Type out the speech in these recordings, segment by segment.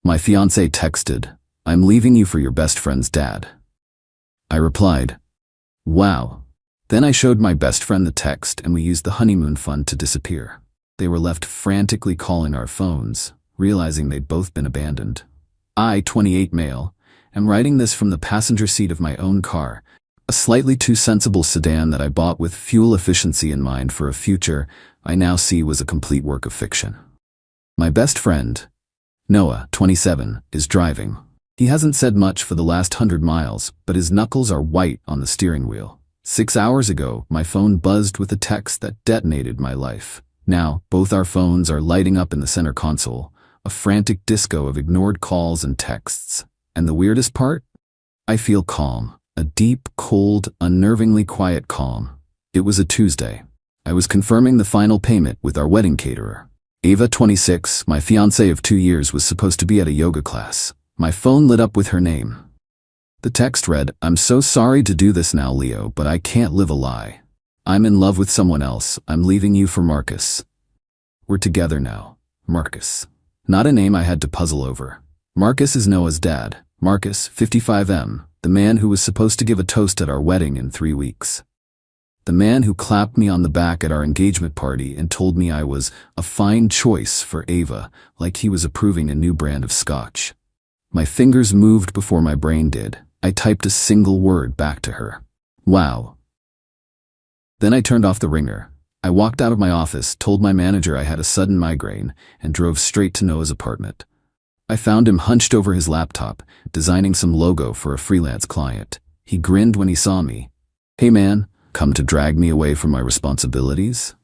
My fiancé texted, "I'm leaving you for your best friend's dad." I replied, "Wow." Then I showed my best friend the text and we used the honeymoon fund to disappear. They were left frantically calling our phones, realizing they'd both been abandoned. I, 28 male, am writing this from the passenger seat of my own car, a slightly too sensible sedan that I bought with fuel efficiency in mind for a future I now see was a complete work of fiction. My best friend, Noah, 27, is driving. He hasn't said much for the last 100 miles, but his knuckles are white on the steering wheel. 6 hours ago, my phone buzzed with a text that detonated my life. Now, both our phones are lighting up in the center console, a frantic disco of ignored calls and texts. And the weirdest part? I feel calm, a deep, cold, unnervingly quiet calm. It was a Tuesday. I was confirming the final payment with our wedding caterer. Ava, 26, my fiancée of 2 years, was supposed to be at a yoga class. My phone lit up with her name. The text read, "I'm so sorry to do this now, Leo, but I can't live a lie. I'm in love with someone else. I'm leaving you for Marcus. We're together now. Marcus." Not a name I had to puzzle over. Marcus is Noah's dad. Marcus, 55M, the man who was supposed to give a toast at our wedding in 3 weeks. The man who clapped me on the back at our engagement party and told me I was a fine choice for Ava, like he was approving a new brand of scotch. My fingers moved before my brain did. I typed a single word back to her. Wow. Then I turned off the ringer. I walked out of my office, told my manager I had a sudden migraine, and drove straight to Noah's apartment. I found him hunched over his laptop, designing some logo for a freelance client. He grinned when he saw me. "Hey man, come to drag me away from my responsibilities?"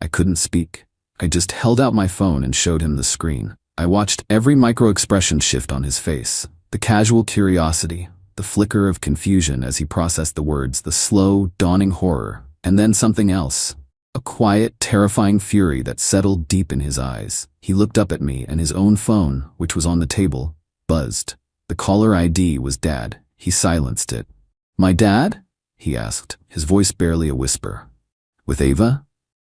I couldn't speak. I just held out my phone and showed him the screen. I watched every micro-expression shift on his face. The casual curiosity, the flicker of confusion as he processed the words, the slow, dawning horror, and then something else. A quiet, terrifying fury that settled deep in his eyes. He looked up at me and his own phone, which was on the table, buzzed. The caller ID was Dad. He silenced it. "My dad?" he asked, his voice barely a whisper. "With Ava?"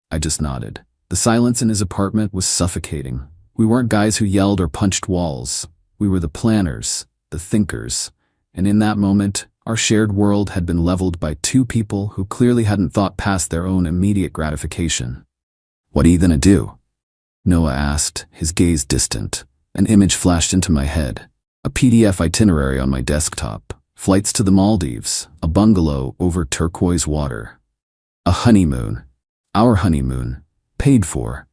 I just nodded. The silence in his apartment was suffocating. We weren't guys who yelled or punched walls. We were the planners, the thinkers. And in that moment, our shared world had been leveled by two people who clearly hadn't thought past their own immediate gratification. "What are you gonna do?" Noah asked, his gaze distant. An image flashed into my head. A PDF itinerary on my desktop. Flights to the Maldives, a bungalow over turquoise water. A honeymoon. Our honeymoon. Paid for.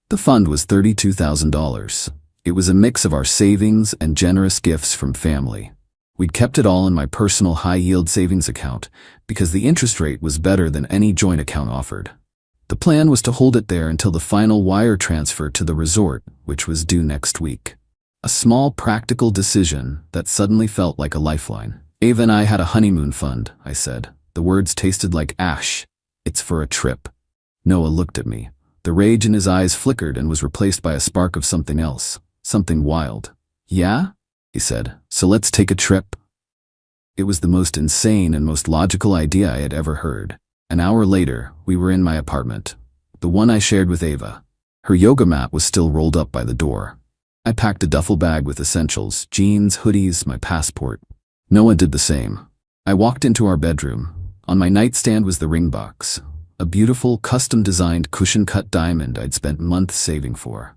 The fund was $32,000. It was a mix of our savings and generous gifts from family. We'd kept it all in my personal high-yield savings account because the interest rate was better than any joint account offered. The plan was to hold it there until the final wire transfer to the resort, which was due next week. A small practical decision that suddenly felt like a lifeline. "Ava and I had a honeymoon fund," I said. The words tasted like ash. "It's for a trip." Noah looked at me. The rage in his eyes flickered and was replaced by a spark of something else, something wild. "Yeah?" he said. "So let's take a trip?" It was the most insane and most logical idea I had ever heard. An hour later, we were in my apartment, the one I shared with Ava. Her yoga mat was still rolled up by the door. I packed a duffel bag with essentials, jeans, hoodies, my passport. Noah did the same. I walked into our bedroom. On my nightstand was the ring box, a beautiful, custom-designed cushion-cut diamond I'd spent months saving for.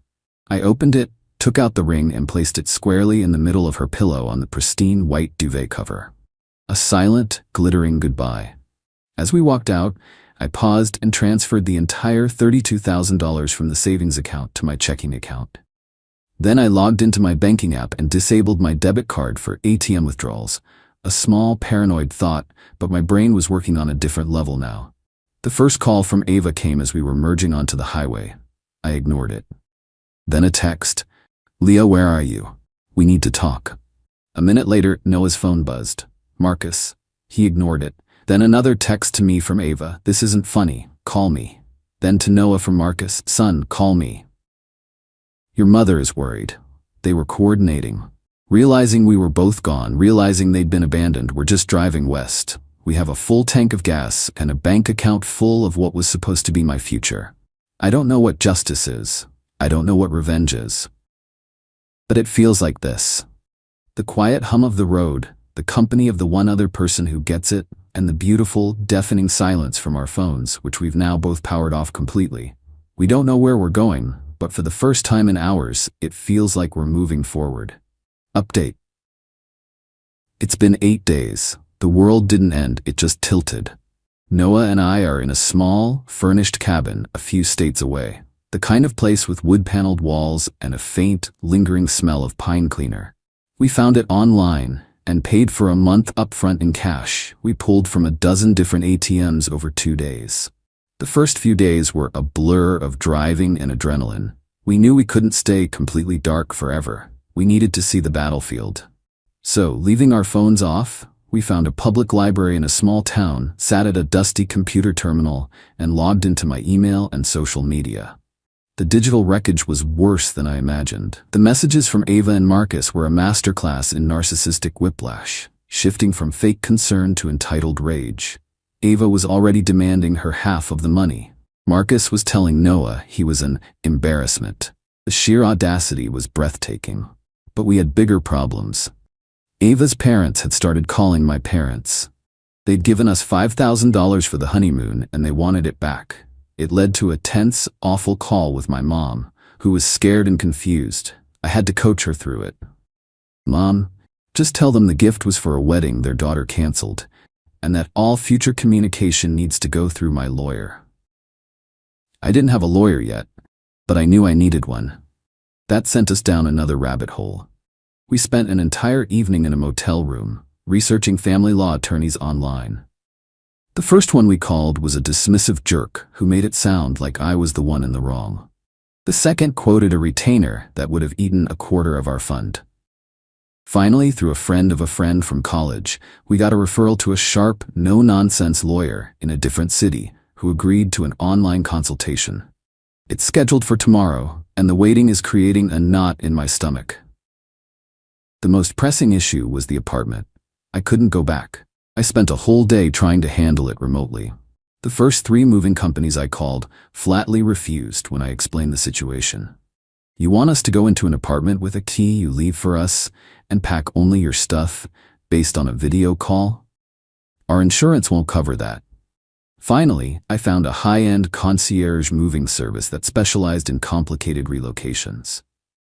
I opened it, took out the ring, and placed it squarely in the middle of her pillow on the pristine white duvet cover. A silent, glittering goodbye. As we walked out, I paused and transferred the entire $32,000 from the savings account to my checking account. Then I logged into my banking app and disabled my debit card for ATM withdrawals. A small, paranoid thought, but my brain was working on a different level now. The first call from Ava came as we were merging onto the highway. I ignored it. Then a text. "Leo, where are you? We need to talk." A minute later, Noah's phone buzzed. "Marcus." He ignored it. Then another text to me from Ava. "This isn't funny. Call me." Then to Noah from Marcus. "Son, call me. Your mother is worried." They were coordinating. Realizing we were both gone, realizing they'd been abandoned, we're just driving west. We have a full tank of gas and a bank account full of what was supposed to be my future. I don't know what justice is. I don't know what revenge is. But it feels like this. The quiet hum of the road, the company of the one other person who gets it, and the beautiful, deafening silence from our phones, which we've now both powered off completely. We don't know where we're going, but for the first time in hours, it feels like we're moving forward. Update. It's been 8 days. The world didn't end, it just tilted. Noah and I are in a small, furnished cabin a few states away. The kind of place with wood-paneled walls and a faint, lingering smell of pine cleaner. We found it online and paid for a month upfront in cash. We pulled from a dozen different ATMs over 2 days. The first few days were a blur of driving and adrenaline. We knew we couldn't stay completely dark forever. We needed to see the battlefield. So, leaving our phones off, we found a public library in a small town, sat at a dusty computer terminal, and logged into my email and social media. The digital wreckage was worse than I imagined. The messages from Ava and Marcus were a masterclass in narcissistic whiplash, shifting from fake concern to entitled rage. Ava was already demanding her half of the money. Marcus was telling Noah he was an embarrassment. The sheer audacity was breathtaking. But we had bigger problems. Ava's parents had started calling my parents. They'd given us $5,000 for the honeymoon and they wanted it back. It led to a tense, awful call with my mom, who was scared and confused. I had to coach her through it. Mom, just tell them the gift was for a wedding their daughter canceled, and that all future communication needs to go through my lawyer. I didn't have a lawyer yet, but I knew I needed one. That sent us down another rabbit hole. We spent an entire evening in a motel room, researching family law attorneys online. The first one we called was a dismissive jerk who made it sound like I was the one in the wrong. The second quoted a retainer that would have eaten a quarter of our fund. Finally, through a friend of a friend from college, we got a referral to a sharp, no-nonsense lawyer in a different city who agreed to an online consultation. It's scheduled for tomorrow, and the waiting is creating a knot in my stomach. The most pressing issue was the apartment. I couldn't go back. I spent a whole day trying to handle it remotely. The first 3 moving companies I called flatly refused when I explained the situation. You want us to go into an apartment with a key you leave for us and pack only your stuff based on a video call? Our insurance won't cover that. Finally, I found a high-end concierge moving service that specialized in complicated relocations.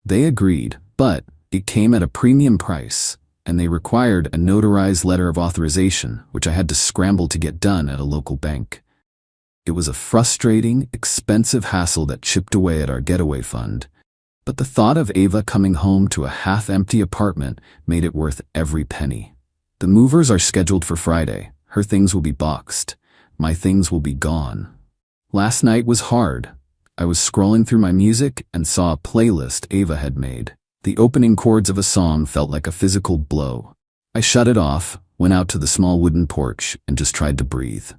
They agreed, but it came at a premium price, and they required a notarized letter of authorization, which I had to scramble to get done at a local bank. It was a frustrating, expensive hassle that chipped away at our getaway fund, but the thought of Ava coming home to a half-empty apartment made it worth every penny. The movers are scheduled for Friday. Her things will be boxed. My things will be gone. Last night was hard. I was scrolling through my music and saw a playlist Ava had made. The opening chords of a song felt like a physical blow. I shut it off, went out to the small wooden porch, and just tried to breathe.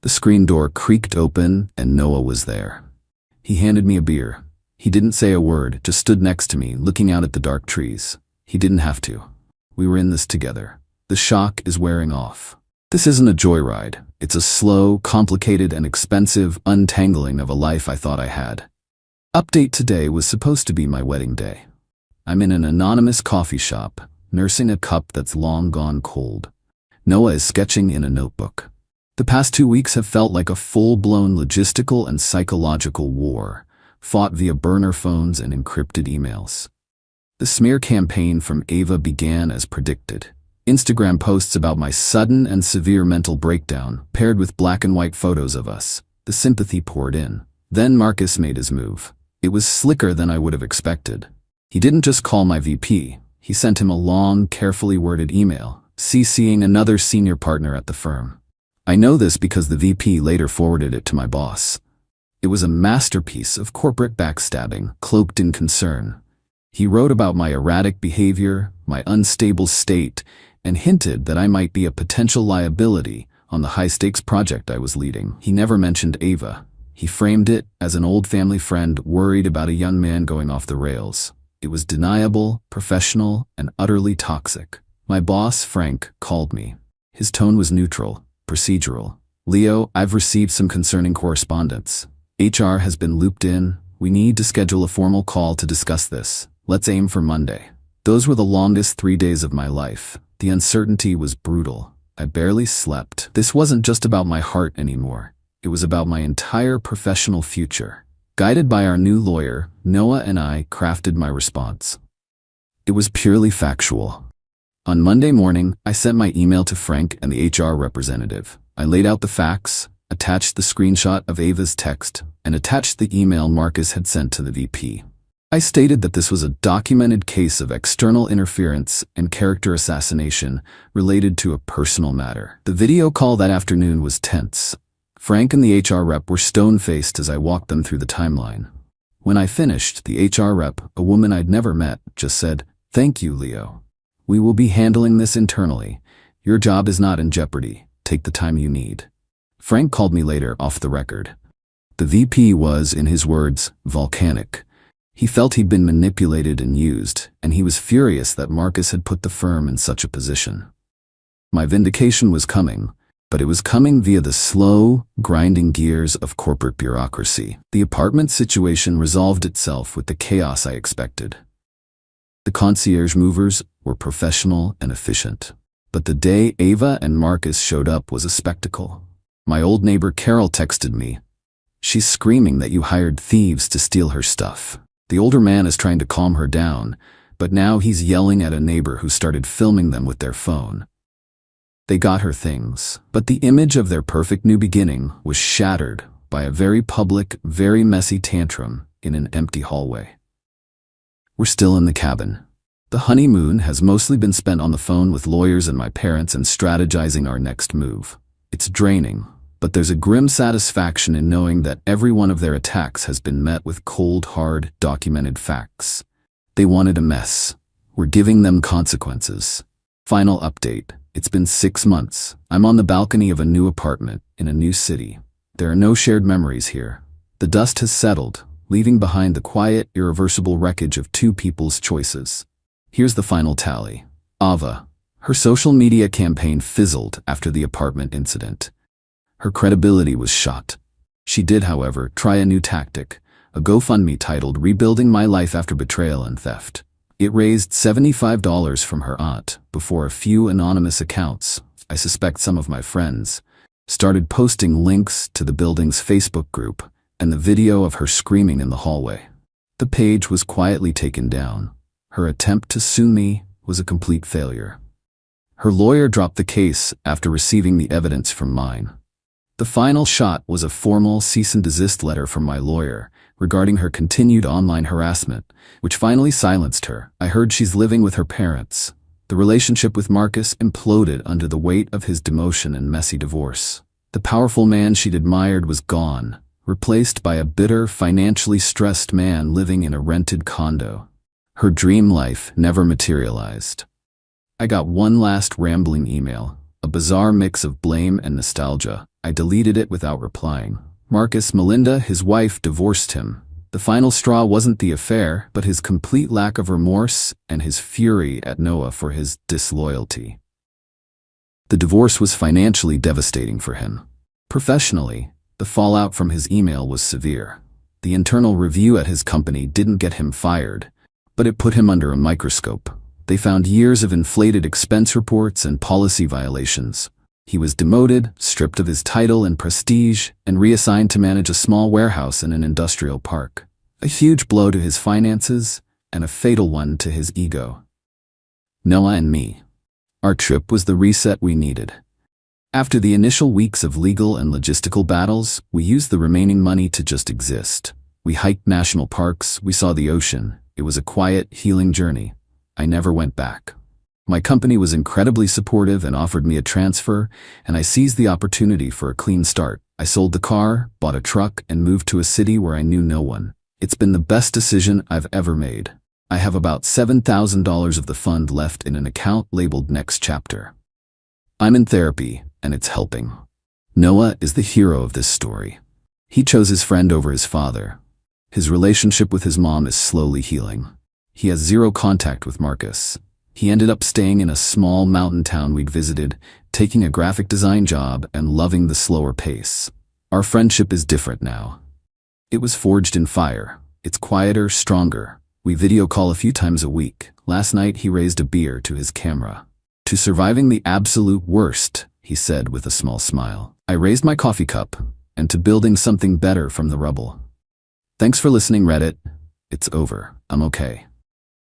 The screen door creaked open, and Noah was there. He handed me a beer. He didn't say a word, just stood next to me, looking out at the dark trees. He didn't have to. We were in this together. The shock is wearing off. This isn't a joyride. It's a slow, complicated, and expensive untangling of a life I thought I had. Update: today was supposed to be my wedding day. I'm in an anonymous coffee shop, nursing a cup that's long gone cold. Noah is sketching in a notebook. The past 2 weeks have felt like a full-blown logistical and psychological war, fought via burner phones and encrypted emails. The smear campaign from Ava began as predicted. Instagram posts about my sudden and severe mental breakdown, paired with black and white photos of us. The sympathy poured in. Then Marcus made his move. It was slicker than I would have expected. He didn't just call my VP, he sent him a long, carefully worded email, CCing another senior partner at the firm. I know this because the VP later forwarded it to my boss. It was a masterpiece of corporate backstabbing, cloaked in concern. He wrote about my erratic behavior, my unstable state, and hinted that I might be a potential liability on the high-stakes project I was leading. He never mentioned Ava. He framed it as an old family friend worried about a young man going off the rails. It was deniable, professional, and utterly toxic. My boss, Frank, called me. His tone was neutral, procedural. Leo, I've received some concerning correspondence. HR has been looped in. We need to schedule a formal call to discuss this. Let's aim for Monday. Those were the longest 3 days of my life. The uncertainty was brutal. I barely slept. This wasn't just about my heart anymore. It was about my entire professional future. Guided by our new lawyer, Noah and I crafted my response. It was purely factual. On Monday morning, I sent my email to Frank and the HR representative. I laid out the facts, attached the screenshot of Ava's text, and attached the email Marcus had sent to the VP. I stated that this was a documented case of external interference and character assassination related to a personal matter. The video call that afternoon was tense. Frank and the HR rep were stone-faced as I walked them through the timeline. When I finished, the HR rep, a woman I'd never met, just said, "Thank you, Leo. We will be handling this internally. Your job is not in jeopardy. Take the time you need." Frank called me later off the record. The VP was, in his words, volcanic. He felt he'd been manipulated and used, and he was furious that Marcus had put the firm in such a position. My vindication was coming, but it was coming via the slow, grinding gears of corporate bureaucracy. The apartment situation resolved itself with the chaos I expected. The concierge movers were professional and efficient. But the day Ava and Marcus showed up was a spectacle. My old neighbor Carol texted me. "She's screaming that you hired thieves to steal her stuff." The older man is trying to calm her down, but now he's yelling at a neighbor who started filming them with their phone. They got her things, but the image of their perfect new beginning was shattered by a very public, very messy tantrum in an empty hallway. We're still in the cabin. The honeymoon has mostly been spent on the phone with lawyers and my parents and strategizing our next move. It's draining, but there's a grim satisfaction in knowing that every one of their attacks has been met with cold, hard, documented facts. They wanted a mess. We're giving them consequences. Final update. It's been 6 months. I'm on the balcony of a new apartment in a new city. There are no shared memories here. The dust has settled, leaving behind the quiet, irreversible wreckage of two people's choices. Here's the final tally. Ava. Her social media campaign fizzled after the apartment incident. Her credibility was shot. She did, however, try a new tactic, a GoFundMe titled "Rebuilding My Life After Betrayal and Theft." It raised $75 from her aunt before a few anonymous accounts, I suspect some of my friends, started posting links to the building's Facebook group and the video of her screaming in the hallway. The page was quietly taken down. Her attempt to sue me was a complete failure. Her lawyer dropped the case after receiving the evidence from mine. The final shot was a formal cease and desist letter from my lawyer regarding her continued online harassment, which finally silenced her. I heard she's living with her parents. The relationship with Marcus imploded under the weight of his demotion and messy divorce. The powerful man she'd admired was gone, replaced by a bitter, financially stressed man living in a rented condo. Her dream life never materialized. I got one last rambling email, a bizarre mix of blame and nostalgia. I deleted it without replying. Marcus, Melinda, his wife, divorced him. The final straw wasn't the affair, but his complete lack of remorse and his fury at Noah for his disloyalty. The divorce was financially devastating for him. Professionally, the fallout from his email was severe. The internal review at his company didn't get him fired, but it put him under a microscope. They found years of inflated expense reports and policy violations. He was demoted, stripped of his title and prestige, and reassigned to manage a small warehouse in an industrial park. A huge blow to his finances, and a fatal one to his ego. Noah and me. Our trip was the reset we needed. After the initial weeks of legal and logistical battles, we used the remaining money to just exist. We hiked national parks, we saw the ocean. It was a quiet, healing journey. I never went back. My company was incredibly supportive and offered me a transfer, and I seized the opportunity for a clean start. I sold the car, bought a truck, and moved to a city where I knew no one. It's been the best decision I've ever made. I have about $7,000 of the fund left in an account labeled Next Chapter. I'm in therapy, and it's helping. Noah is the hero of this story. He chose his friend over his father. His relationship with his mom is slowly healing. He has zero contact with Marcus. He ended up staying in a small mountain town we'd visited, taking a graphic design job and loving the slower pace. Our friendship is different now. It was forged in fire. It's quieter, stronger, We video call a few times a week. Last night he raised a beer to his camera. To surviving the absolute worst, he said with a small smile. I raised my coffee cup, and to building something better from the rubble. Thanks for listening, Reddit. It's over. I'm okay.